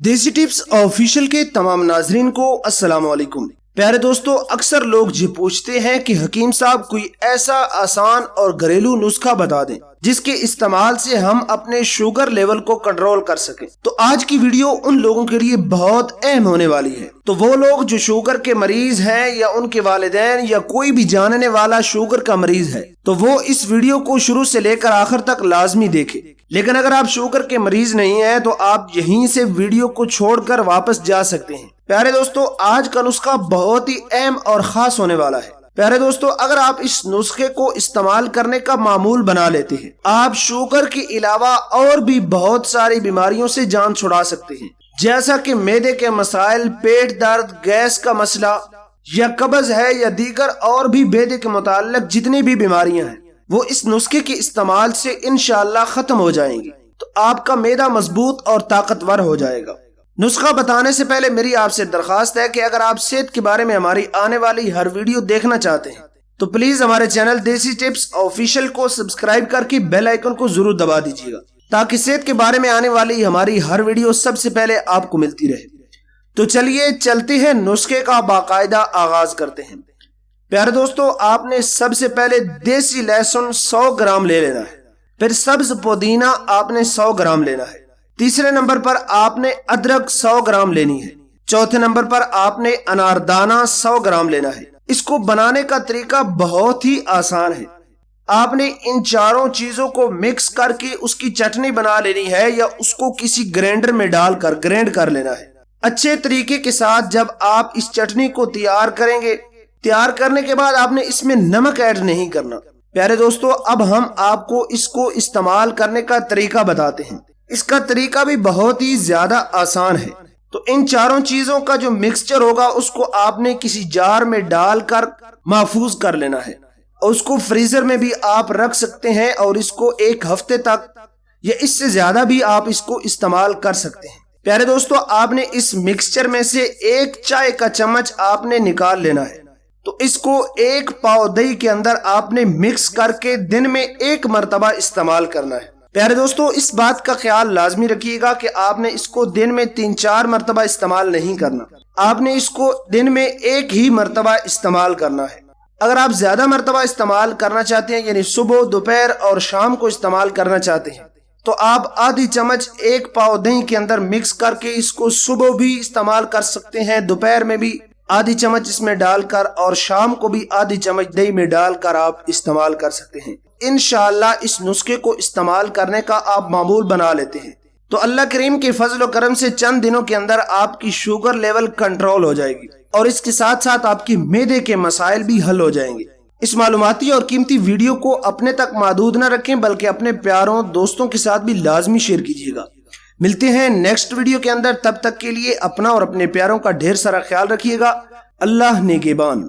دیسی tips official کے تمام ناظرین کو السلام علیکم۔ پیارے دوستو، اکثر لوگ یہ پوچھتے ہیں کہ حکیم صاحب کوئی ایسا آسان اور گھریلو نسخہ بتا دیں جس کے استعمال سے ہم اپنے شوگر لیول کو کنٹرول کر سکیں۔ تو آج کی ویڈیو ان لوگوں کے لیے بہت اہم ہونے والی ہے۔ تو وہ لوگ جو شوگر کے مریض ہیں یا ان کے والدین یا کوئی بھی جاننے والا شوگر کا مریض ہے تو وہ اس ویڈیو کو شروع سے لے کر آخر تک لازمی دیکھیں۔ لیکن اگر آپ شوگر کے مریض نہیں ہیں تو آپ یہیں سے ویڈیو کو چھوڑ کر واپس جا سکتے ہیں۔ پیارے دوستو، آج کا نسخہ بہت ہی اہم اور خاص ہونے والا ہے۔ پیارے دوستو، اگر آپ اس نسخے کو استعمال کرنے کا معمول بنا لیتے ہیں، آپ شوگر کے علاوہ اور بھی بہت ساری بیماریوں سے جان چھڑا سکتے ہیں، جیسا کہ معدے کے مسائل، پیٹ درد، گیس کا مسئلہ یا قبض ہے یا دیگر اور بھی معدے کے متعلق جتنی بھی بیماریاں ہیں وہ اس نسخے کے استعمال سے انشاءاللہ ختم ہو جائیں گی۔ تو آپ کا معدہ مضبوط اور طاقتور ہو جائے گا۔ نسخہ بتانے سے پہلے میری آپ سے درخواست ہے کہ اگر آپ صحت کے بارے میں ہماری آنے والی ہر ویڈیو دیکھنا چاہتے ہیں تو پلیز ہمارے چینل دیسی ٹپس آفیشل کو سبسکرائب کر کے بیل آئیکن کو ضرور دبا دیجیے گا تاکہ صحت کے بارے میں آنے والی ہماری ہر ویڈیو سب سے پہلے آپ کو ملتی رہے۔ تو چلیے چلتے ہیں، نسخے کا باقاعدہ آغاز کرتے ہیں۔ پیارے دوستو، آپ نے سب سے پہلے دیسی لہسن 100 گرام لے لینا ہے، پھر سبز پودینہ آپ نے 100 گرام لینا ہے، تیسرے نمبر پر آپ نے ادرک 100 گرام لینی ہے، چوتھے نمبر پر آپ نے اناردانہ 100 گرام لینا ہے۔ اس کو بنانے کا طریقہ بہت ہی آسان ہے۔ آپ نے ان چاروں چیزوں کو مکس کر کے اس کی چٹنی بنا لینی ہے یا اس کو کسی گرینڈر میں ڈال کر گرینڈ کر لینا ہے اچھے طریقے کے ساتھ۔ جب آپ اس چٹنی کو تیار کریں گے، تیار کرنے کے بعد آپ نے اس میں نمک ایڈ نہیں کرنا۔ پیارے دوستو، اب ہم آپ کو اس کو استعمال کرنے کا طریقہ بتاتے ہیں۔ اس کا طریقہ بھی بہت ہی زیادہ آسان ہے۔ تو ان چاروں چیزوں کا جو مکسچر ہوگا اس کو آپ نے کسی جار میں ڈال کر محفوظ کر لینا ہے، اور اس کو فریزر میں بھی آپ رکھ سکتے ہیں اور اس کو 1 ہفتے تک یا اس سے زیادہ بھی آپ اس کو استعمال کر سکتے ہیں۔ پیارے دوستو، آپ نے اس مکسچر میں سے 1 چائے کا چمچ آپ نے نکال لینا ہے۔ تو اس کو 1 پاؤ دہی کے اندر آپ نے مکس کر کے دن میں 1 مرتبہ استعمال کرنا ہے۔ پیارے دوستو، اس بات کا خیال لازمی رکھیے گا کہ آپ نے اس کو دن میں 3-4 مرتبہ استعمال نہیں کرنا، آپ نے اس کو دن میں 1 ہی مرتبہ استعمال کرنا ہے۔ اگر آپ زیادہ مرتبہ استعمال کرنا چاہتے ہیں، یعنی صبح، دوپہر اور شام کو استعمال کرنا چاہتے ہیں، تو آپ آدھی چمچ 1 پاؤ دہی کے اندر مکس کر کے اس کو صبح بھی استعمال کر سکتے ہیں، دوپہر میں بھی آدھی چمچ اس میں ڈال کر اور شام کو بھی آدھی چمچ دہی میں ڈال کر آپ استعمال کر سکتے ہیں۔ انشاءاللہ اس نسخے کو استعمال کرنے کا آپ معمول بنا لیتے ہیں تو اللہ کریم کے فضل و کرم سے چند دنوں کے اندر آپ کی شوگر لیول کنٹرول ہو جائے گی، اور اس کے ساتھ ساتھ آپ کی معدے کے مسائل بھی حل ہو جائیں گے۔ اس معلوماتی اور قیمتی ویڈیو کو اپنے تک محدود نہ رکھیں بلکہ اپنے پیاروں دوستوں کے ساتھ بھی لازمی شیئر کیجیے گا۔ ملتے ہیں نیکسٹ ویڈیو کے اندر، تب تک کے لیے اپنا اور اپنے پیاروں کا ڈھیر سارا خیال رکھیے گا۔ اللہ نگہبان۔